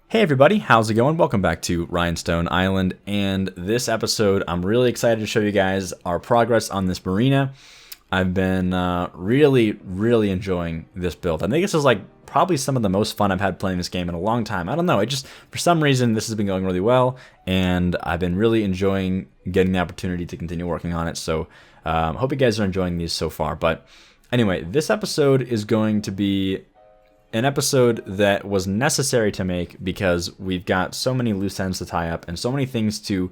Hey everybody, how's it going? Welcome back to Rhinestone Island, and this episode I'm really excited to show you guys our progress on this Marina. I've been really enjoying this build. I think this is like probably some of the most fun I've had playing this game in a long time. I don't know, it just, for some reason, this has been going really well, and I've been really enjoying getting the opportunity to continue working on it, so hope you guys are enjoying these so far. But anyway, this episode is going to be an episode that was necessary to make because we've got so many loose ends to tie up and so many things to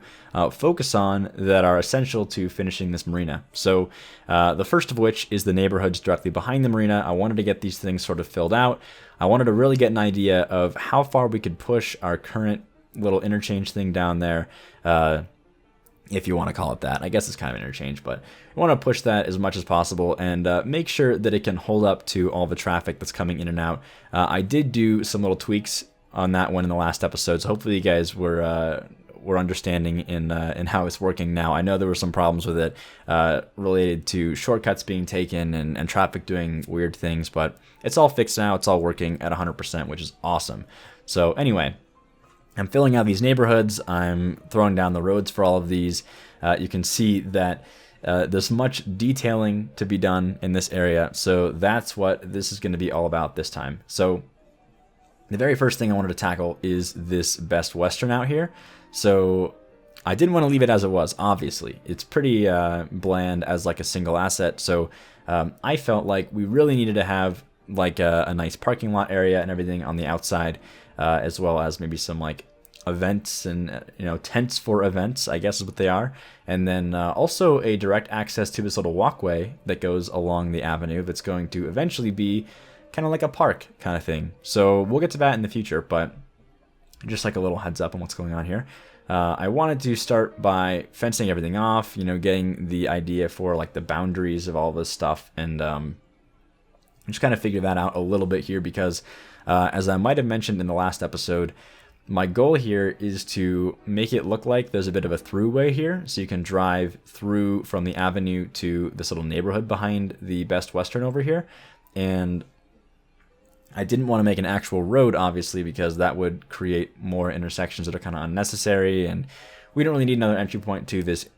focus on that are essential to finishing this marina. So the first of which is the neighborhoods directly behind the marina. I wanted to get these things sort of filled out. I wanted to really get an idea of how far we could push our current little interchange thing down there, if you want to call it that. I guess it's kind of interchange, but I want to push that as much as possible and make sure that it can hold up to all the traffic that's coming in and out. I did do some little tweaks on that one in the last episode, so hopefully you guys were understanding in how it's working now. I know there were some problems with it related to shortcuts being taken and traffic doing weird things, but it's all fixed now. It's all working at 100%, which is awesome. So anyway, I'm filling out these neighborhoods. I'm throwing down the roads for all of these. You can see that there's much detailing to be done in this area, so that's what this is going to be all about this time. So the very first thing I wanted to tackle is this Best Western out here. So I didn't want to leave it as it was, obviously. It's pretty bland as like a single asset, so I felt like we really needed to have like a nice parking lot area and everything on the outside, as well as maybe some like events and tents for events, I guess is what they are, and then also a direct access to this little walkway that goes along the avenue that's going to eventually be kind of like a park kind of thing. So we'll get to that in the future, but just like a little heads up on what's going on here. I wanted to start by fencing everything off, getting the idea for like the boundaries of all this stuff, and just kind of figure that out a little bit here because as I might have mentioned in the last episode, my goal here is to make it look like there's a bit of a throughway here, so you can drive through from the avenue to this little neighborhood behind the Best Western over here. And I didn't want to make an actual road, obviously, because that would create more intersections that are kind of unnecessary, and we don't really need another entry point to this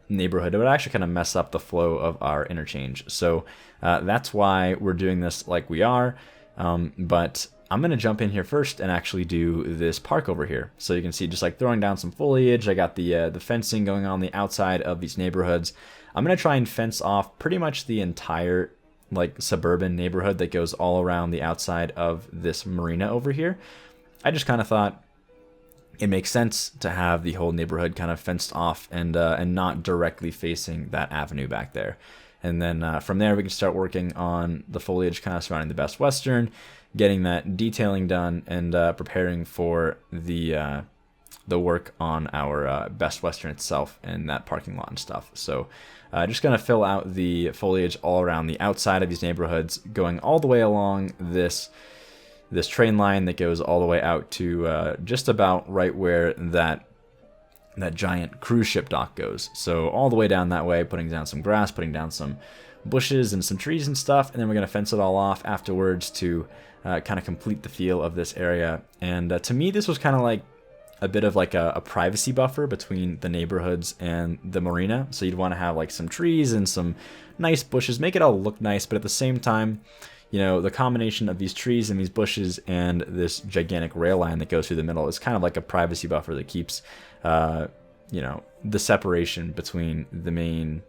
neighborhood. It would actually kind of mess up the flow of our interchange. So that's why we're doing this like we are. But I'm going to jump in here first and actually do this park over here. So you can see just like throwing down some foliage. I got the fencing going on the outside of these neighborhoods. I'm going to try and fence off pretty much the entire like suburban neighborhood that goes all around the outside of this marina over here. I just kind of thought it makes sense to have the whole neighborhood kind of fenced off and not directly facing that avenue back there. And then from there, we can start working on the foliage kind of surrounding the Best Western, getting that detailing done, and preparing for the work on our Best Western itself and that parking lot and stuff. So just going to fill out the foliage all around the outside of these neighborhoods, going all the way along this train line that goes all the way out to just about right where that giant cruise ship dock goes. So all the way down that way, putting down some grass, putting down some bushes and some trees and stuff, and then we're going to fence it all off afterwards to kind of complete the feel of this area. And to me, this was kind of like a bit of like a privacy buffer between the neighborhoods and the marina. So you'd want to have like some trees and some nice bushes, make it all look nice, but at the same time, the combination of these trees and these bushes and this gigantic rail line that goes through the middle is kind of like a privacy buffer that keeps, the separation between the main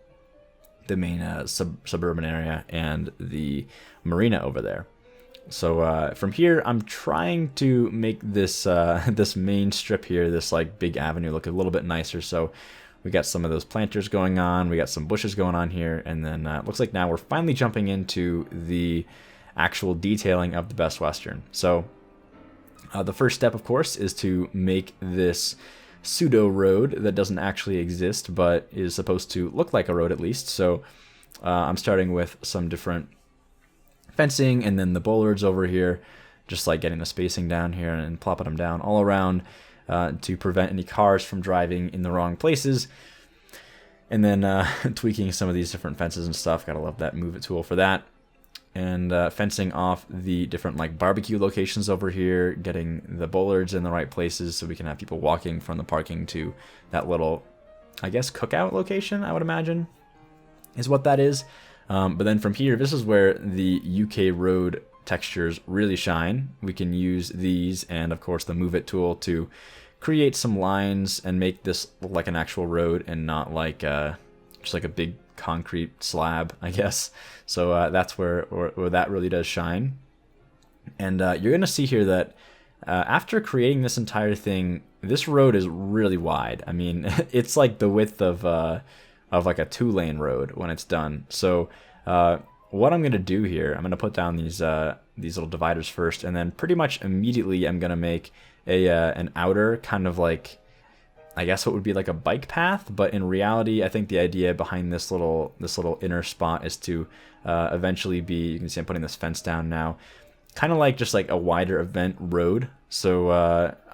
suburban area and the marina over there. So from here, I'm trying to make this this main strip here, this like big avenue, look a little bit nicer. So we got some of those planters going on, we got some bushes going on here, and then it looks like now we're finally jumping into the actual detailing of the Best Western. So the first step, of course, is to make this pseudo road that doesn't actually exist but is supposed to look like a road at least. So I'm starting with some different fencing and then the bollards over here, just like getting the spacing down here and plopping them down all around to prevent any cars from driving in the wrong places. And then tweaking some of these different fences and stuff. Gotta love that Move It tool for that. and fencing off the different like barbecue locations over here, getting the bollards in the right places so we can have people walking from the parking to that little, I guess, cookout location, I would imagine, is what that is. But then from here, this is where the UK road textures really shine. We can use these and, of course, the Move It tool to create some lines and make this look like an actual road and not like just like a big concrete slab, I guess. So that's where that really does shine. And you're going to see here that after creating this entire thing, this road is really wide. I mean, it's like the width of like a 2-lane road when it's done. So what I'm going to do here, I'm going to put down these little dividers first, and then pretty much immediately I'm going to make an outer kind of like, I guess what would be like a bike path, but in reality, I think the idea behind this little inner spot is to eventually be, you can see I'm putting this fence down now, kind of like just like a wider event road. So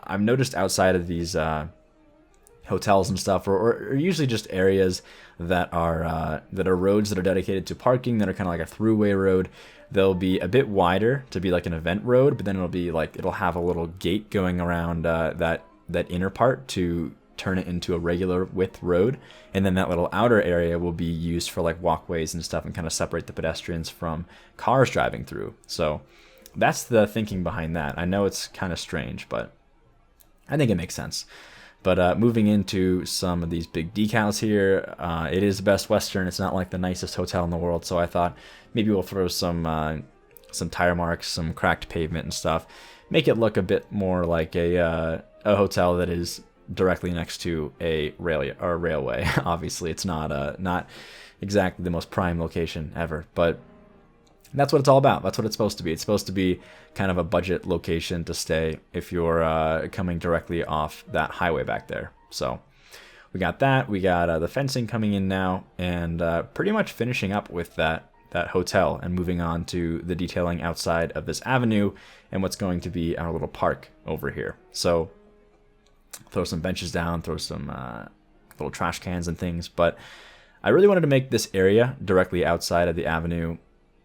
I've noticed outside of these hotels and stuff, or usually just areas that are roads that are dedicated to parking, that are kind of like a throughway road, they'll be a bit wider to be like an event road, but then it'll have a little gate going around that inner part to turn it into a regular width road, and then that little outer area will be used for like walkways and stuff and kind of separate the pedestrians from cars driving through. So that's the thinking behind that. I know it's kind of strange, but I think it makes sense. But moving into some of these big decals here, it is Best Western. It's not like the nicest hotel in the world, so I thought maybe we'll throw some tire marks, some cracked pavement and stuff, make it look a bit more like a hotel that is directly next to a railway. Obviously, it's not exactly the most prime location ever, but that's what it's all about. That's what it's supposed to be. It's supposed to be kind of a budget location to stay if you're coming directly off that highway back there. So we got that. We got the fencing coming in now, and pretty much finishing up with that hotel and moving on to the detailing outside of this avenue and what's going to be our little park over here. So throw some benches down, throw some little trash cans and things, but I really wanted to make this area directly outside of the avenue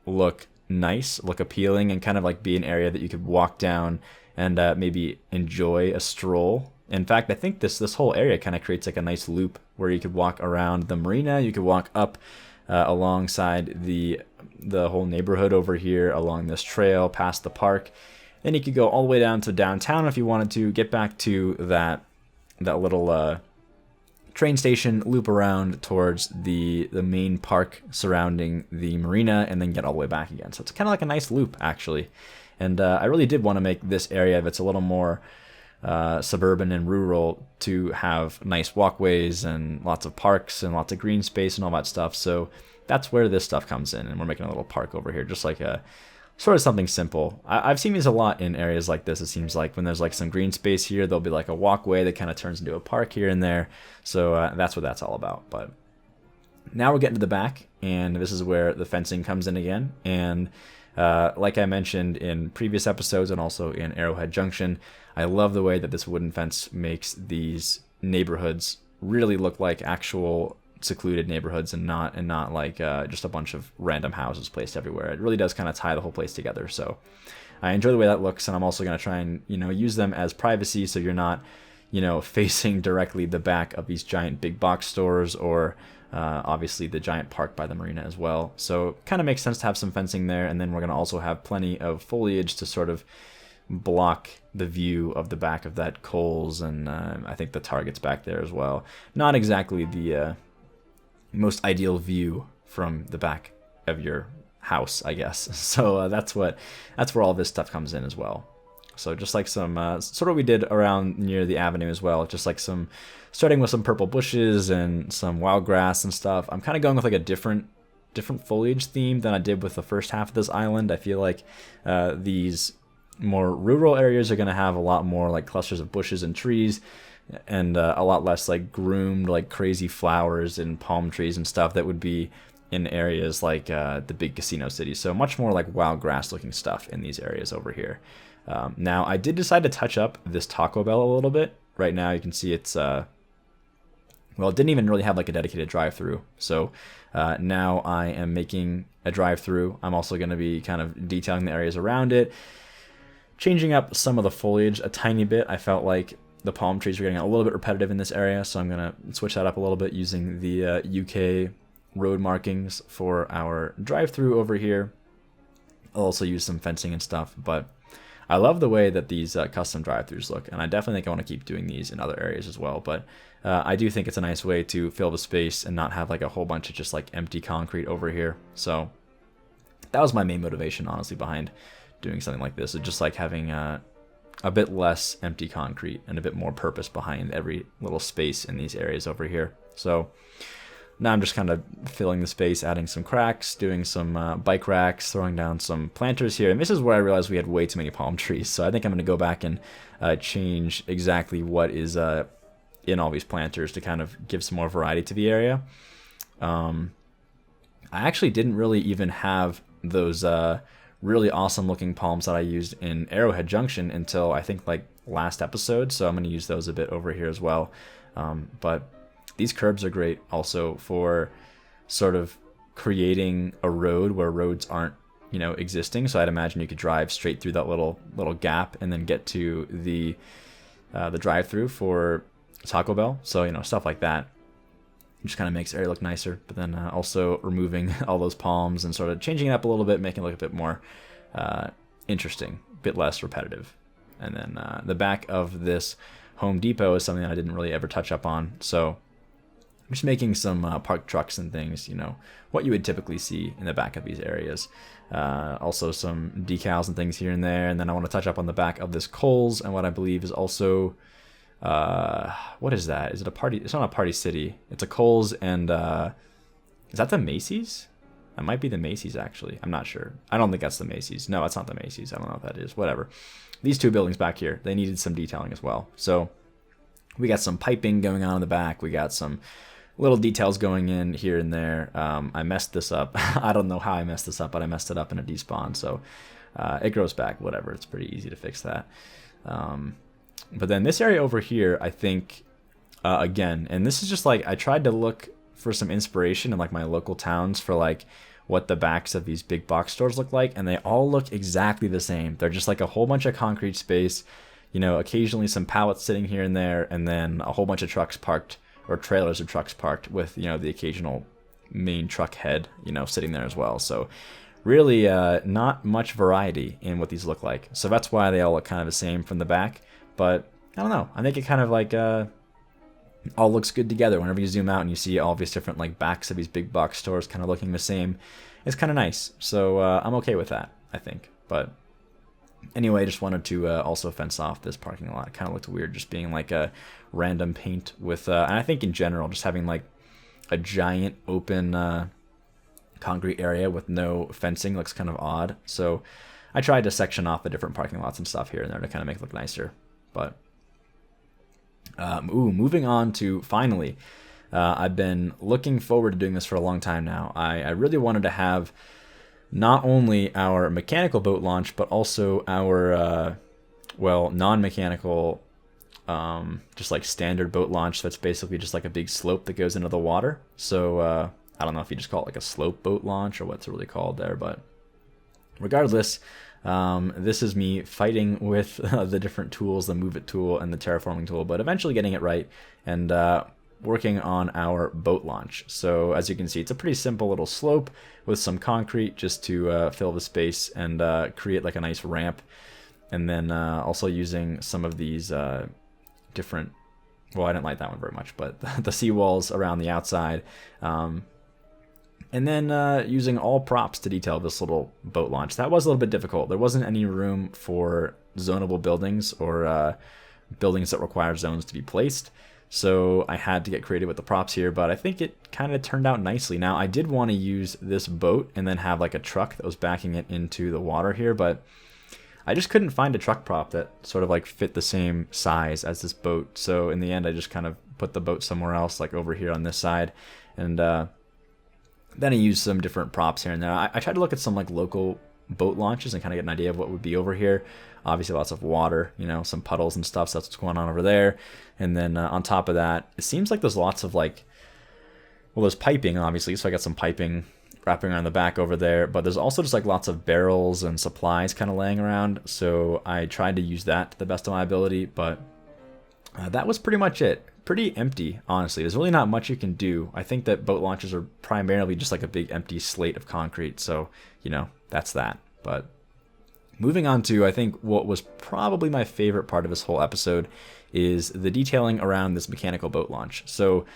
look nice, look appealing, and kind of like be an area that you could walk down and maybe enjoy a stroll. In fact, I think this whole area kind of creates like a nice loop where you could walk around the marina, you could walk up alongside the whole neighborhood over here along this trail past the park. Then you could go all the way down to downtown if you wanted to, get back to that little train station, loop around towards the main park surrounding the marina, and then get all the way back again. So it's kind of like a nice loop, actually. And I really did want to make this area, if it's a little more suburban and rural, to have nice walkways and lots of parks and lots of green space and all that stuff. So that's where this stuff comes in, and we're making a little park over here, just like a sort of something simple. I've seen these a lot in areas like this. It seems like when there's like some green space here, there'll be like a walkway that kind of turns into a park here and there. So that's what that's all about. But now we're getting to the back, and this is where the fencing comes in again. And like I mentioned in previous episodes and also in Arrowhead Junction, I love the way that this wooden fence makes these neighborhoods really look like actual secluded neighborhoods and not like just a bunch of random houses placed everywhere. It really does kind of tie the whole place together. So I enjoy the way that looks, and I'm also going to try and use them as privacy, so you're not facing directly the back of these giant big box stores, or obviously the giant park by the marina as well. So kind of makes sense to have some fencing there, and then we're going to also have plenty of foliage to sort of block the view of the back of that Kohl's, and I think the Target's back there as well. Not exactly the most ideal view from the back of your house, I guess. So that's where all this stuff comes in as well. So just like some sort of what we did around near the avenue as well, just like starting with some purple bushes and some wild grass and stuff. I'm kind of going with like a different foliage theme than I did with the first half of this island. I feel like these more rural areas are going to have a lot more like clusters of bushes and trees, and a lot less like groomed like crazy flowers and palm trees and stuff that would be in areas like the big casino cities. So much more like wild grass looking stuff in these areas over here. Now I did decide to touch up this Taco Bell a little bit. Right now you can see it's well, it didn't even really have like a dedicated drive-through. So now I am making a drive-through. I'm also going to be kind of detailing the areas around it, changing up some of the foliage a tiny bit. I felt like the palm trees were getting a little bit repetitive in this area, so I'm going to switch that up a little bit using the UK road markings for our drive-through over here. I'll also use some fencing and stuff, but I love the way that these custom drive-thrus look, and I definitely think I want to keep doing these in other areas as well. But I do think it's a nice way to fill the space and not have like a whole bunch of just like empty concrete over here. So that was my main motivation, honestly, behind doing something like this. It's just like having a bit less empty concrete and a bit more purpose behind every little space in these areas over here. So now I'm just kind of filling the space, adding some cracks, doing some bike racks, throwing down some planters here. And this is where I realized we had way too many palm trees. So I think I'm going to go back and change exactly what is in all these planters to kind of give some more variety to the area. I actually didn't really even have those really awesome looking palms that I used in Arrowhead Junction until I think like last episode. So I'm going to use those a bit over here as well. But these curbs are great also for sort of creating a road where roads aren't, existing. So I'd imagine you could drive straight through that little gap and then get to the drive-through for Taco Bell. So, stuff like that just kind of makes the area look nicer. But then also removing all those palms and sort of changing it up a little bit, making it look a bit more interesting, a bit less repetitive. And then the back of this Home Depot is something that I didn't really ever touch up on. So I'm just making some parked trucks and things, what you would typically see in the back of these areas. Also some decals and things here and there. And then I want to touch up on the back of this Kohl's and what I believe is also, what is that? Is it a party? It's not a Party City. It's a Kohl's and, is that the Macy's? That might be the Macy's, actually. I'm not sure. I don't think that's the Macy's. No, it's not the Macy's. I don't know what that is. Whatever. These two buildings back here, they needed some detailing as well. So we got some piping going on in the back. We got some little details going in here and there. I messed this up. I don't know how I messed this up, but I messed it up in a despawn. So it grows back. Whatever. It's pretty easy to fix that. But then this area over here, I think, again, and this is just like, I tried to look for some inspiration in like my local towns for like what the backs of these big box stores look like, and they all look exactly the same. They're just like a whole bunch of concrete space, occasionally some pallets sitting here and there, and then a whole bunch of trucks parked, or trailers of trucks parked with, the occasional main truck head, sitting there as well. So really not much variety in what these look like. So that's why they all look kind of the same from the back. But I don't know. I think it kind of like all looks good together whenever you zoom out and you see all these different like backs of these big box stores kind of looking the same. It's kind of nice. So I'm okay with that, I think. But anyway, I just wanted to also fence off this parking lot. It kind of looked weird just being like a random paint with, and I think in general, just having like a giant open concrete area with no fencing looks kind of odd. So I tried to section off the different parking lots and stuff here and there to kind of make it look nicer. But moving on to finally, I've been looking forward to doing this for a long time now. I really wanted to have not only our mechanical boat launch, but also our, non-mechanical, just like standard boat launch. That's basically just like a big slope that goes into the water. So I don't know if you just call it like a slope boat launch or what's really called there, but regardless, this is me fighting with the different tools, the Move It tool and the terraforming tool, but eventually getting it right and working on our boat launch. So as you can see, it's a pretty simple little slope with some concrete just to fill the space and create like a nice ramp. And then also using some of these different, well, I didn't like that one very much, but the seawalls around the outside. And then using all props to detail this little boat launch. That was a little bit difficult. There wasn't any room for zonable buildings or buildings that require zones to be placed. So I had to get creative with the props here, but I think it kind of turned out nicely. Now, I did want to use this boat and then have like a truck that was backing it into the water here, but I just couldn't find a truck prop that sort of like fit the same size as this boat. So in the end, I just kind of put the boat somewhere else, like over here on this side. And then I used some different props here and there. I tried to look at some like local boat launches and kind of get an idea of what would be over here. Obviously lots of water, you know, some puddles and stuff, so that's what's going on over there. And then on top of that, it seems like there's lots of like, well, there's piping obviously, so I got some piping wrapping around the back over there, but there's also just like lots of barrels and supplies kind of laying around, so I tried to use that to the best of my ability, but that was pretty much it. Pretty empty, honestly. There's really not much you can do. I think that boat launches are primarily just like a big empty slate of concrete, so, you know, that's that. But moving on to, I think, what was probably my favorite part of this whole episode is the detailing around this mechanical boat launch. So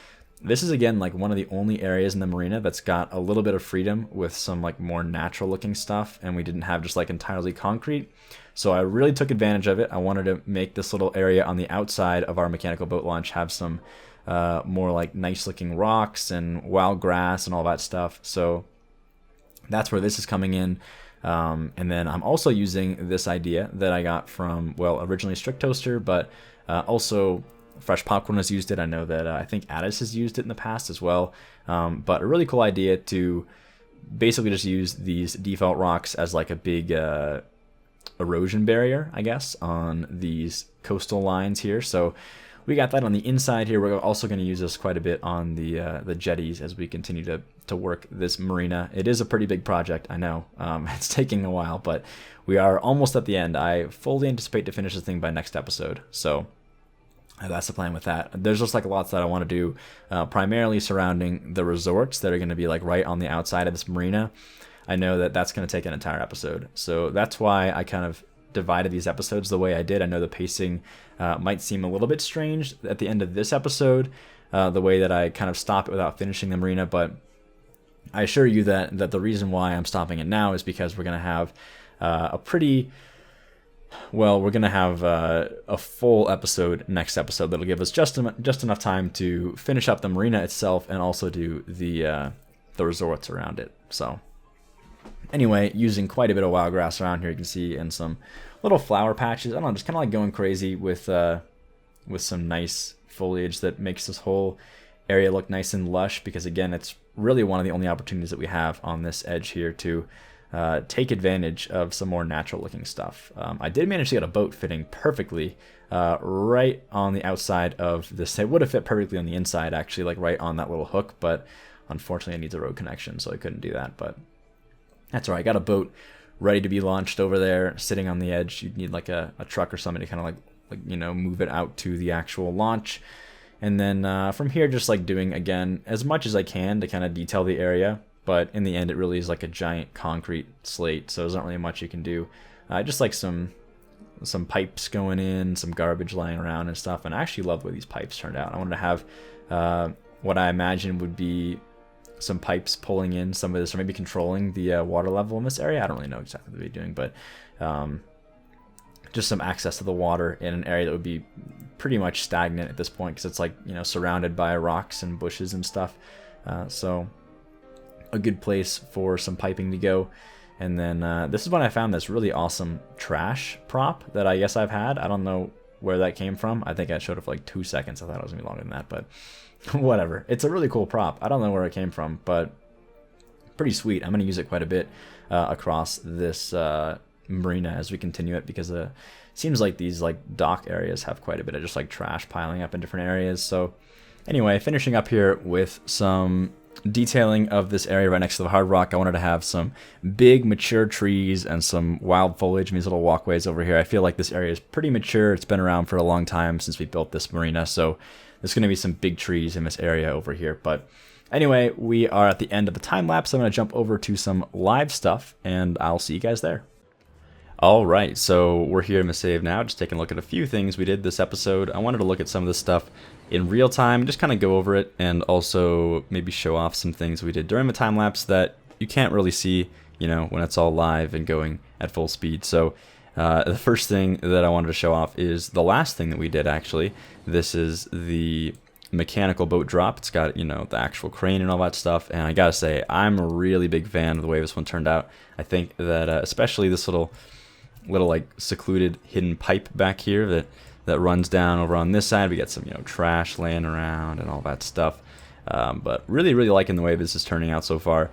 this is, again, like one of the only areas in the marina that's got a little bit of freedom with some like more natural looking stuff, and we didn't have just like entirely concrete. So I really took advantage of it. I wanted to make this little area on the outside of our mechanical boat launch have some more like nice looking rocks and wild grass and all that stuff. So that's where this is coming in. And then I'm also using this idea that I got from, well, originally Strict Toaster, but also Fresh Popcorn has used it. I know that I think Addis has used it in the past as well. But a really cool idea to basically just use these default rocks as like a big erosion barrier, I guess, on these coastal lines here. So we got that on the inside here. We're also going to use this quite a bit on the jetties as we continue to work this marina. It is a pretty big project, I know. It's taking a while, but we are almost at the end. I fully anticipate to finish this thing by next episode. So that's the plan with that. There's just like lots that I want to do, primarily surrounding the resorts that are going to be like right on the outside of this marina. I know that that's going to take an entire episode. So that's why I kind of divided these episodes the way I did. I know the pacing might seem a little bit strange at the end of this episode, the way that I kind of stop it without finishing the marina, but I assure you that the reason why I'm stopping it now is because we're going to have we're going to have a full episode next episode that'll give us just enough time to finish up the marina itself and also do the resorts around it. So anyway, using quite a bit of wild grass around here, you can see, and some little flower patches. I don't know, just kind of like going crazy with some nice foliage that makes this whole area look nice and lush, because again, it's really one of the only opportunities that we have on this edge here to take advantage of some more natural looking stuff. I did manage to get a boat fitting perfectly right on the outside of this. It would have fit perfectly on the inside, actually, like right on that little hook, but unfortunately it needs a road connection, so I couldn't do that. But that's all right. I got a boat ready to be launched over there, sitting on the edge. You'd need like a truck or something to kind of like you know, move it out to the actual launch. And then from here, just like doing, again, as much as I can to kind of detail the area. But in the end, it really is like a giant concrete slate, so there's not really much you can do. Just like some pipes going in, some garbage lying around and stuff. And I actually love the way these pipes turned out. I wanted to have what I imagine would be some pipes pulling in some of this, or maybe controlling the water level in this area. I don't really know exactly what they're doing, but just some access to the water in an area that would be pretty much stagnant at this point, because it's like, you know, surrounded by rocks and bushes and stuff. So a good place for some piping to go. And then this is when I found this really awesome trash prop that I guess I've had. I don't know where that came from. I think I showed it for like 2 seconds. I thought it was gonna be longer than that, but whatever. It's a really cool prop. I don't know where it came from, but pretty sweet. I'm going to use it quite a bit across this marina as we continue it, because it seems like these like dock areas have quite a bit of just like trash piling up in different areas. So anyway, finishing up here with some detailing of this area right next to the hard rock. I wanted to have some big mature trees and some wild foliage in these little walkways over here. I feel like this area is pretty mature. It's been around for a long time since we built this marina, so there's going to be some big trees in this area over here. But anyway, we are at the end of the time lapse. I'm going to jump over to some live stuff, and I'll see you guys there. All right, so we're here in the save now, just taking a look at a few things we did this episode. I wanted to look at some of this stuff in real time, just kind of go over it, and also maybe show off some things we did during the time lapse that you can't really see, you know, when it's all live and going at full speed. So the first thing that I wanted to show off is the last thing that we did, actually. This is the mechanical boat drop. It's got, you know, the actual crane and all that stuff, and I gotta say, I'm a really big fan of the way this one turned out. I think that especially this little like secluded hidden pipe back here that runs down over on this side. We got some, you know, trash laying around and all that stuff, but really liking the way this is turning out so far.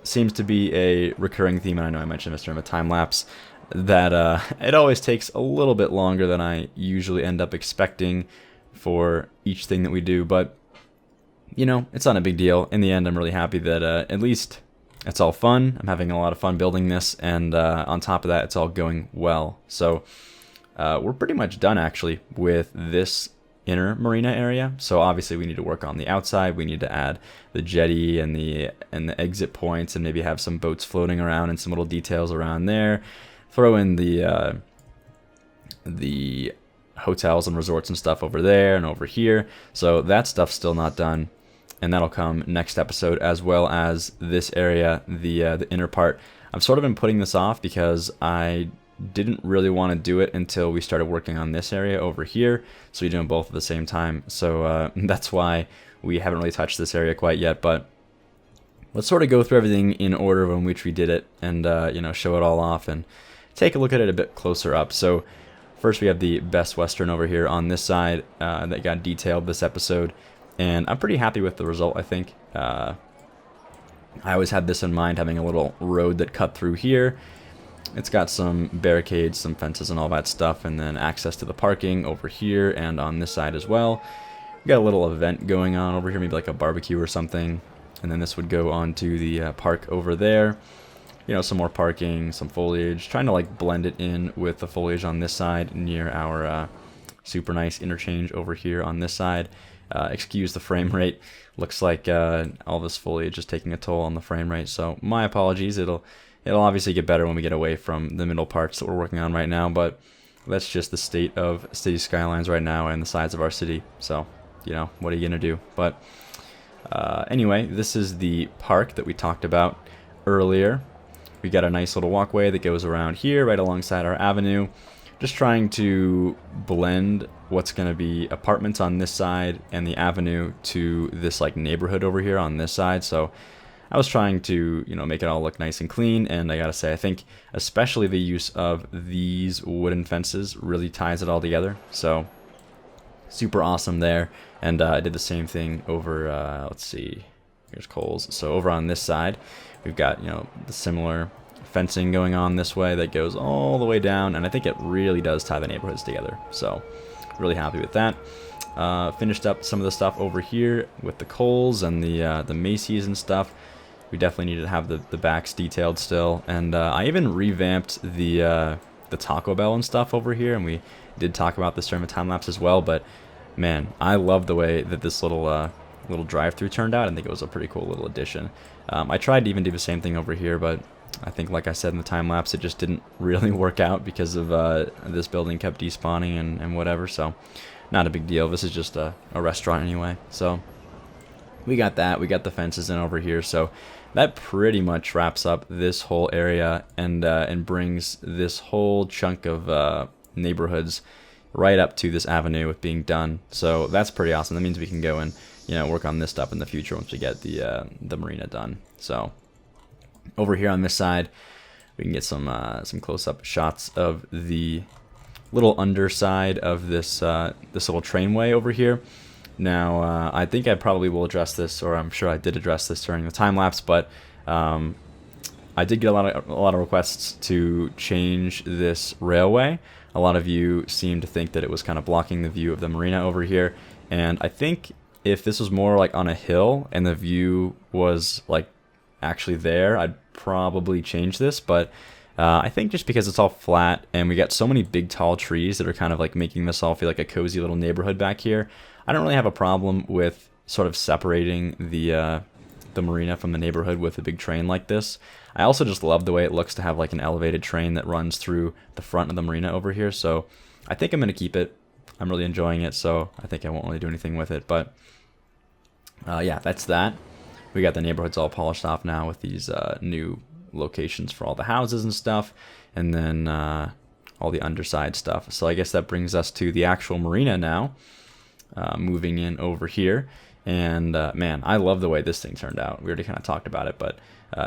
seems to be a recurring theme, and I know I mentioned this during a time lapse, that it always takes a little bit longer than I usually end up expecting for each thing that we do, but you know, it's not a big deal. In the end, I'm really happy that at least it's all fun. I'm having a lot of fun building this, and on top of that, it's all going well. So we're pretty much done actually with this inner marina area. So obviously we need to work on the outside. We need to add the jetty and the exit points, and maybe have some boats floating around and some little details around there. Throw in the hotels and resorts and stuff over there and over here. So that stuff's still not done, and that'll come next episode, as well as this area, the inner part. I've sort of been putting this off because I didn't really want to do it until we started working on this area over here, so we're doing both at the same time. So that's why we haven't really touched this area quite yet, but let's sort of go through everything in order in which we did it, and you know, show it all off and take a look at it a bit closer up. So first we have the Best Western over here on this side that got detailed this episode, and I'm pretty happy with the result, I think. I always had this in mind, having a little road that cut through here. It's got some barricades, some fences and all that stuff, and then access to the parking over here and on this side as well. We got a little event going on over here, maybe like a barbecue or something, and then this would go on to the park over there. You know, some more parking, some foliage, trying to like blend it in with the foliage on this side near our super nice interchange over here on this side. Excuse the frame rate. Looks like all this foliage is taking a toll on the frame rate, so my apologies. It'll obviously get better when we get away from the middle parts that we're working on right now, but that's just the state of City Skylines right now and the size of our city. So, you know, what are you gonna do? But anyway, this is the park that we talked about earlier. We got a nice little walkway that goes around here right alongside our avenue. Just trying to blend what's going to be apartments on this side and the avenue to this like neighborhood over here on this side. So I was trying to, you know, make it all look nice and clean, and I gotta say, I think especially the use of these wooden fences really ties it all together. So super awesome there. And I did the same thing over, let's see, here's Coles. So over on this side, we've got, you know, the similar fencing going on this way that goes all the way down, and I think it really does tie the neighborhoods together. So really happy with that. Finished up some of the stuff over here with the Coles and the Macy's and stuff. We definitely needed to have the backs detailed still, and I even revamped the Taco Bell and stuff over here, and we did talk about this during the time lapse as well. But man, I love the way that this little drive-through turned out. I think it was a pretty cool little addition. I tried to even do the same thing over here, but I think, like I said in the time lapse, it just didn't really work out because of this building kept despawning and whatever. So not a big deal. This is just a restaurant anyway. So we got that. We got the fences in over here. So that pretty much wraps up this whole area and brings this whole chunk of neighborhoods right up to this avenue with being done. So that's pretty awesome. That means we can go and, you know, work on this stuff in the future once we get the marina done. So over here on this side, we can get some close-up shots of the little underside of this this little trainway over here. Now, I think I probably will address this, or I'm sure I did address this during the time lapse, but I did get a lot of requests to change this railway. A lot of you seem to think that it was kind of blocking the view of the marina over here, and I think if this was more like on a hill and the view was like actually there, I'd probably change this. But I think just because it's all flat and we got so many big tall trees that are kind of like making this all feel like a cozy little neighborhood back here, I don't really have a problem with sort of separating the marina from the neighborhood with a big train like this. I also just love the way it looks to have like an elevated train that runs through the front of the marina over here. So I think I'm going to keep it. I'm really enjoying it, so I think I won't really do anything with it. But yeah, that's that. We got the neighborhoods all polished off now with these new locations for all the houses and stuff, and then all the underside stuff. So I guess that brings us to the actual marina now, moving in over here. And man, I love the way this thing turned out. We already kind of talked about it, but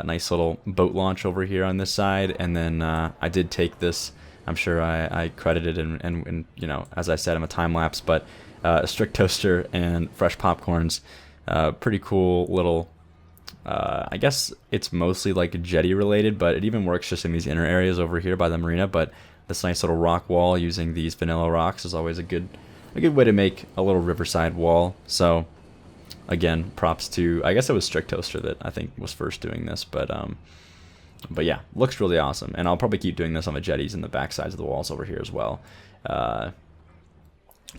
nice little boat launch over here on this side. And then I did take this, I'm sure I credited and you know, as I said, I'm a time lapse, but a strict toaster and fresh popcorns. Pretty cool little I guess it's mostly like jetty related, but it even works just in these inner areas over here by the marina. But this nice little rock wall using these vanilla rocks is always a good way to make a little riverside wall. So again, props to, I guess it was Strict Toaster that I think was first doing this, but yeah, looks really awesome. And I'll probably keep doing this on the jetties and the back sides of the walls over here as well. But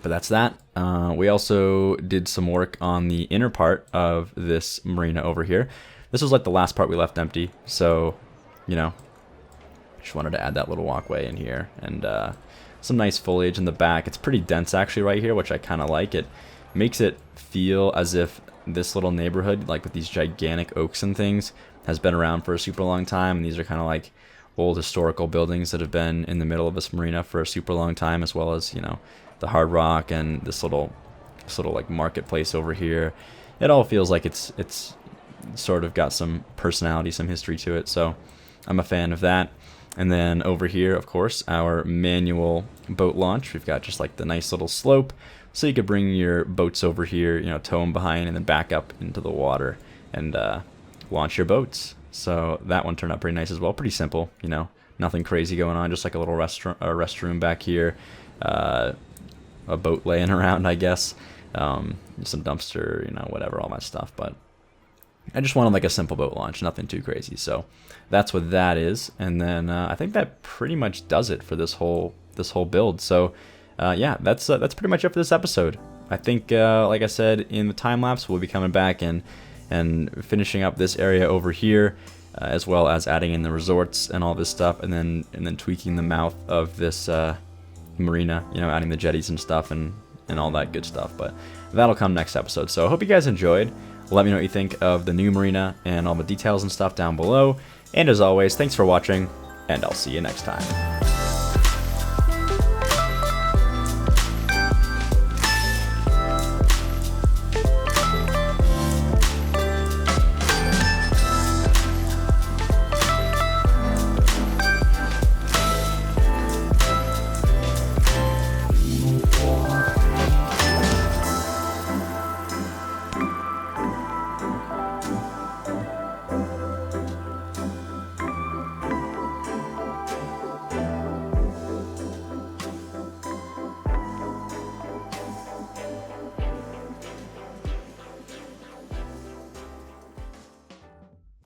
that's that. We also did some work on the inner part of this marina over here. This was like the last part we left empty, so, you know, just wanted to add that little walkway in here. And some nice foliage in the back. It's pretty dense actually right here, which I kind of like. It makes it feel as if this little neighborhood, like with these gigantic oaks and things, has been around for a super long time. And these are kind of like old historical buildings that have been in the middle of this marina for a super long time, as well as, you know, the Hard Rock and this little like marketplace over here. It all feels like it's sort of got some personality, some history to it. So I'm a fan of that. And then over here, of course, our manual boat launch. We've got just like the nice little slope, so you could bring your boats over here, you know, tow them behind and then back up into the water and launch your boats. So that one turned out pretty nice as well. Pretty simple, you know, nothing crazy going on, just like a little restroom back here, a boat laying around, I guess, some dumpster, you know, whatever, all that stuff. But I just wanted like a simple boat launch, nothing too crazy. So that's what that is. And then I think that pretty much does it for this whole build. So yeah, that's pretty much it for this episode. I think, like I said, in the time lapse, we'll be coming back and finishing up this area over here, as well as adding in the resorts and all this stuff, and then tweaking the mouth of this marina, you know, adding the jetties and stuff and all that good stuff. But that'll come next episode. So I hope you guys enjoyed. Let me know what you think of the new marina and all the details and stuff down below. And as always, thanks for watching, and I'll see you next time.